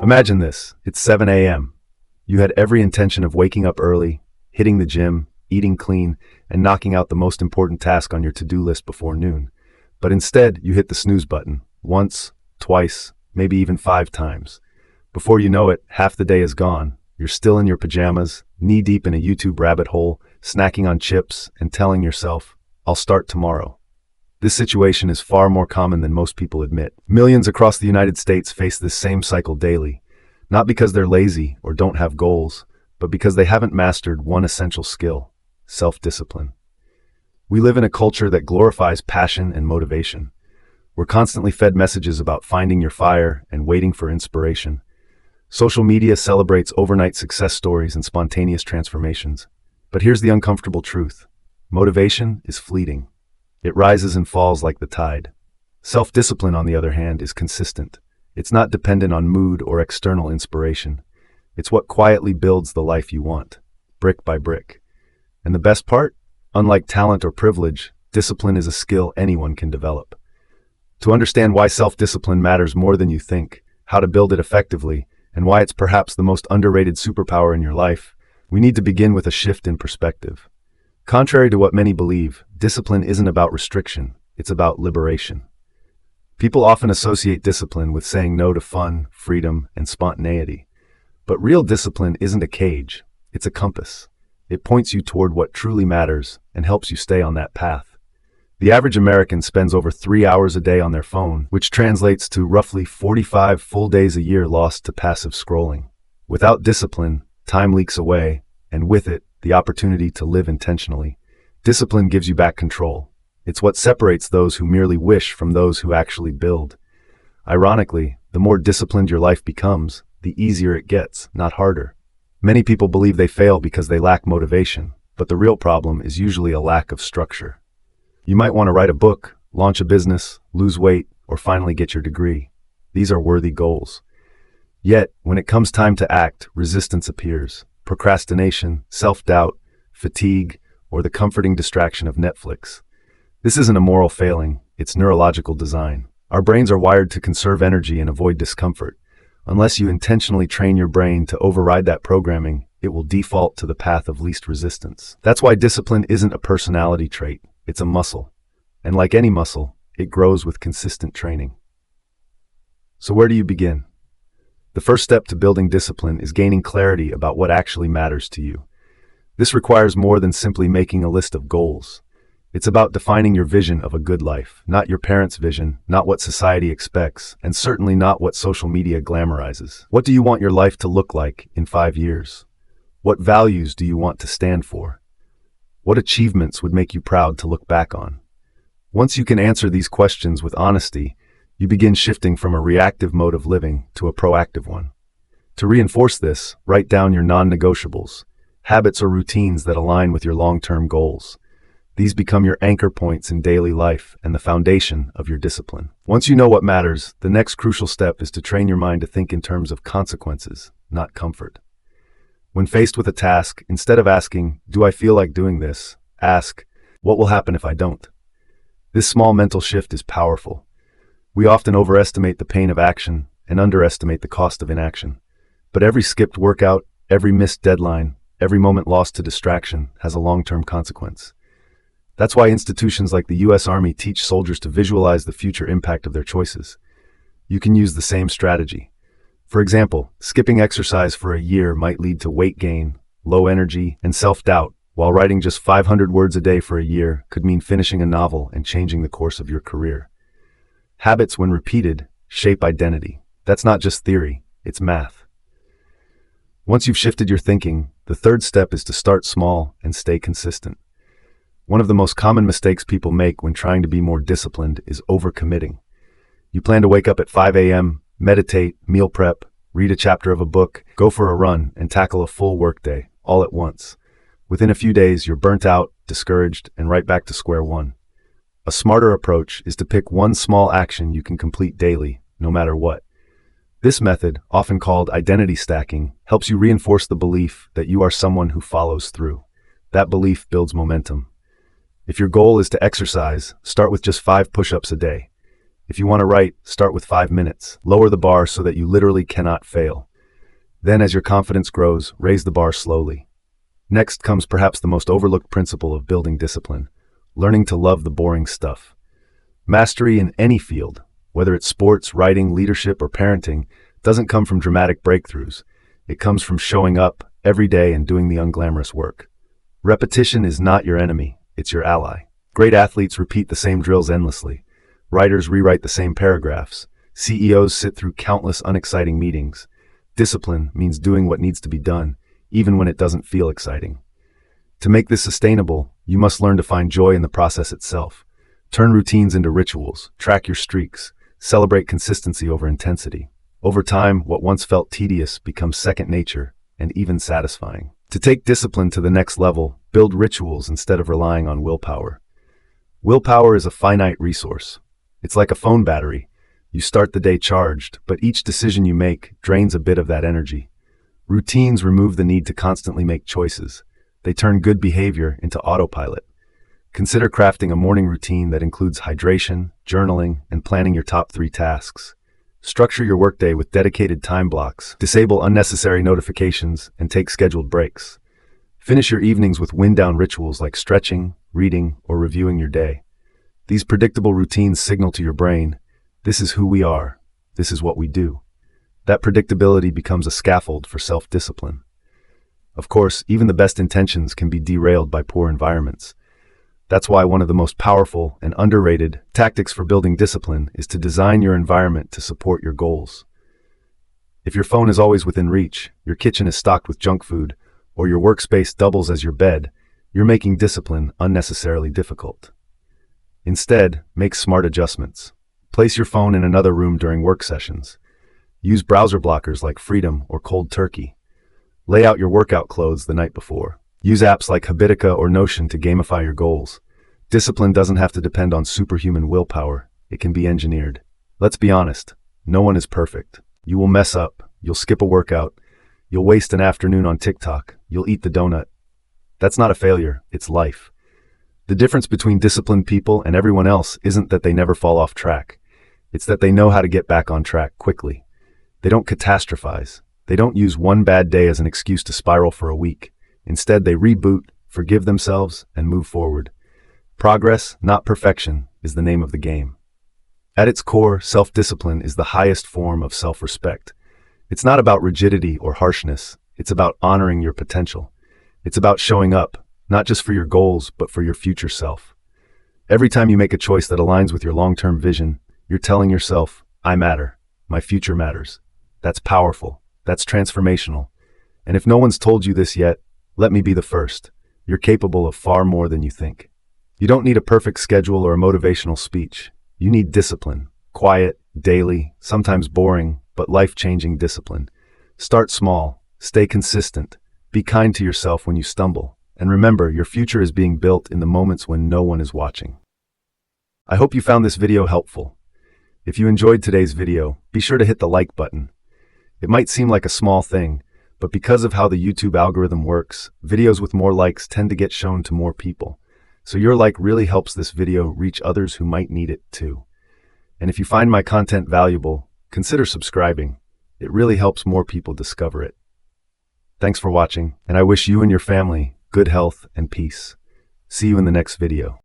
Imagine this, it's 7 a.m. You had every intention of waking up early, hitting the gym, eating clean, and knocking out the most important task on your to-do list before noon. But instead, you hit the snooze button, once, twice, maybe even 5 times. Before you know it, half the day is gone. You're still in your pajamas, knee-deep in a YouTube rabbit hole, snacking on chips, and telling yourself, I'll start tomorrow. This situation is far more common than most people admit. Millions across the United States face this same cycle daily, not because they're lazy or don't have goals, but because they haven't mastered one essential skill: self-discipline. We live in a culture that glorifies passion and motivation. We're constantly fed messages about finding your fire and waiting for inspiration. Social media celebrates overnight success stories and spontaneous transformations. But here's the uncomfortable truth. Motivation is fleeting. It rises and falls like the tide. Self-discipline, on the other hand, is consistent. It's not dependent on mood or external inspiration. It's what quietly builds the life you want, brick by brick. And the best part? Unlike talent or privilege, discipline is a skill anyone can develop. To understand why self-discipline matters more than you think, how to build it effectively, and why it's perhaps the most underrated superpower in your life, we need to begin with a shift in perspective. Contrary to what many believe, discipline isn't about restriction, it's about liberation. People often associate discipline with saying no to fun, freedom, and spontaneity. But real discipline isn't a cage, it's a compass. It points you toward what truly matters and helps you stay on that path. The average American spends over 3 hours a day on their phone, which translates to roughly 45 full days a year lost to passive scrolling. Without discipline, time leaks away, and with it, the opportunity to live intentionally. Discipline gives you back control. It's what separates those who merely wish from those who actually build. Ironically, the more disciplined your life becomes, the easier it gets, not harder. Many people believe they fail because they lack motivation, but the real problem is usually a lack of structure. You might want to write a book, launch a business, lose weight, or finally get your degree. These are worthy goals. Yet, when it comes time to act, resistance appears. Procrastination, self-doubt, fatigue, or the comforting distraction of Netflix. This isn't a moral failing, it's neurological design. Our brains are wired to conserve energy and avoid discomfort. Unless you intentionally train your brain to override that programming, it will default to the path of least resistance. That's why discipline isn't a personality trait. It's a muscle. And like any muscle, it grows with consistent training. So where do you begin? The first step to building discipline is gaining clarity about what actually matters to you. This requires more than simply making a list of goals. It's about defining your vision of a good life, not your parents' vision, not what society expects, and certainly not what social media glamorizes. What do you want your life to look like in 5 years? What values do you want to stand for? What achievements would make you proud to look back on? Once you can answer these questions with honesty, you begin shifting from a reactive mode of living to a proactive one. To reinforce this, write down your non-negotiables, habits or routines that align with your long-term goals. These become your anchor points in daily life and the foundation of your discipline. Once you know what matters, the next crucial step is to train your mind to think in terms of consequences, not comfort. When faced with a task, instead of asking, "Do I feel like doing this?" ask, "What will happen if I don't?" This small mental shift is powerful. We often overestimate the pain of action and underestimate the cost of inaction. But every skipped workout, every missed deadline, every moment lost to distraction has a long-term consequence. That's why institutions like the U.S. Army teach soldiers to visualize the future impact of their choices. You can use the same strategy. For example, skipping exercise for a year might lead to weight gain, low energy, and self-doubt, while writing just 500 words a day for a year could mean finishing a novel and changing the course of your career. Habits, when repeated, shape identity. That's not just theory, it's math. Once you've shifted your thinking, the third step is to start small and stay consistent. One of the most common mistakes people make when trying to be more disciplined is overcommitting. You plan to wake up at 5 a.m., meditate, meal prep, read a chapter of a book, go for a run, and tackle a full workday, all at once. Within a few days, you're burnt out, discouraged, and right back to square one. A smarter approach is to pick one small action you can complete daily, no matter what. This method, often called identity stacking, helps you reinforce the belief that you are someone who follows through. That belief builds momentum. If your goal is to exercise, start with just 5 push-ups a day. If you want to write, start with 5 minutes. Lower the bar so that you literally cannot fail. Then, as your confidence grows, raise the bar slowly. Next comes perhaps the most overlooked principle of building discipline: learning to love the boring stuff. Mastery in any field, whether it's sports, writing, leadership, or parenting, doesn't come from dramatic breakthroughs. It comes from showing up every day and doing the unglamorous work. Repetition is not your enemy, it's your ally. Great athletes repeat the same drills endlessly. Writers rewrite the same paragraphs. CEOs sit through countless unexciting meetings. Discipline means doing what needs to be done, even when it doesn't feel exciting. To make this sustainable, you must learn to find joy in the process itself. Turn routines into rituals, track your streaks, celebrate consistency over intensity. Over time, what once felt tedious becomes second nature and even satisfying. To take discipline to the next level, build rituals instead of relying on willpower. Willpower is a finite resource. It's like a phone battery. You start the day charged, but each decision you make drains a bit of that energy. Routines remove the need to constantly make choices. They turn good behavior into autopilot. Consider crafting a morning routine that includes hydration, journaling, and planning your top 3 tasks. Structure your workday with dedicated time blocks, disable unnecessary notifications, and take scheduled breaks. Finish your evenings with wind-down rituals like stretching, reading, or reviewing your day. These predictable routines signal to your brain, this is who we are, this is what we do. That predictability becomes a scaffold for self-discipline. Of course, even the best intentions can be derailed by poor environments. That's why one of the most powerful and underrated tactics for building discipline is to design your environment to support your goals. If your phone is always within reach, your kitchen is stocked with junk food, or your workspace doubles as your bed, you're making discipline unnecessarily difficult. Instead, make smart adjustments. Place your phone in another room during work sessions. Use browser blockers like Freedom or Cold Turkey. Lay out your workout clothes the night before. Use apps like Habitica or Notion to gamify your goals. Discipline doesn't have to depend on superhuman willpower. It can be engineered. Let's be honest, no one is perfect. You will mess up. You'll skip a workout. You'll waste an afternoon on TikTok. You'll eat the donut. That's not a failure, it's life. The difference between disciplined people and everyone else isn't that they never fall off track. It's that they know how to get back on track quickly. They don't catastrophize. They don't use one bad day as an excuse to spiral for a week. Instead, they reboot, forgive themselves, and move forward. Progress, not perfection, is the name of the game. At its core, self-discipline is the highest form of self-respect. It's not about rigidity or harshness. It's about honoring your potential. It's about showing up, not just for your goals, but for your future self. Every time you make a choice that aligns with your long-term vision, you're telling yourself, I matter. My future matters. That's powerful. That's transformational. And if no one's told you this yet, let me be the first. You're capable of far more than you think. You don't need a perfect schedule or a motivational speech. You need discipline. Quiet, daily, sometimes boring, but life-changing discipline. Start small. Stay consistent. Be kind to yourself when you stumble. And remember, your future is being built in the moments when no one is watching. I hope you found this video helpful. If you enjoyed today's video, be sure to hit the like button. It might seem like a small thing, but because of how the YouTube algorithm works, videos with more likes tend to get shown to more people. So your like really helps this video reach others who might need it too. And if you find my content valuable, consider subscribing. It really helps more people discover it. Thanks for watching, and I wish you and your family good health and peace. See you in the next video.